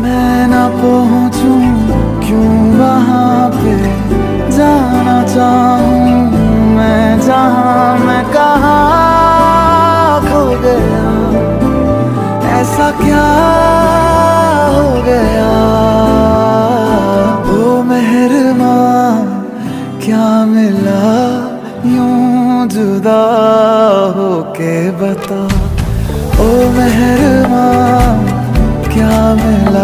मैं ना पहुंचूं क्यों वहां पे, जाना चाहूं मैं जहां, मैं कहाँ खो गया, ऐसा क्या हो गया। ओ मेहरबां क्या मिला यूं जुदा होके बता, ओ मेहरबां क्या मिला।